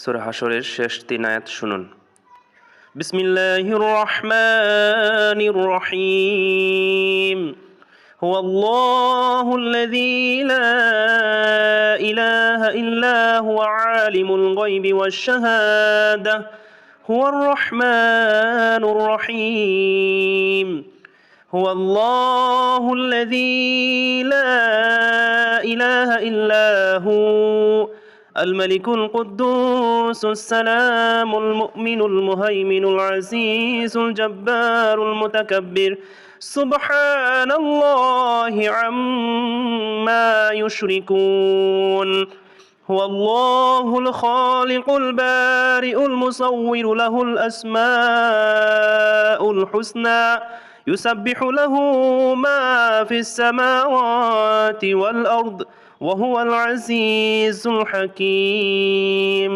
সূরা হাশরের শেষ 3 আয়াত শুনুন। বিসমিল্লাহির রহমানির রহিম। হুয়াল্লাহুল্লাযী লা ইলাহা ইল্লা হুয়া আলিমুল গায়বি ওয়াশ শাহাদাহ হুয়ার রহমানুর রহিম। হুয়াল্লাহুল্লাযী লা ইলাহা ইল্লা হু الملك القدوس السلام المؤمن المهيمن العزيز الجبار المتكبر سبحان الله عما يشركون. هو الله الخالق البارئ المصور له الأسماء الحسنى يسبح له ما في السماوات والأرض وهو العزيز الحكيم.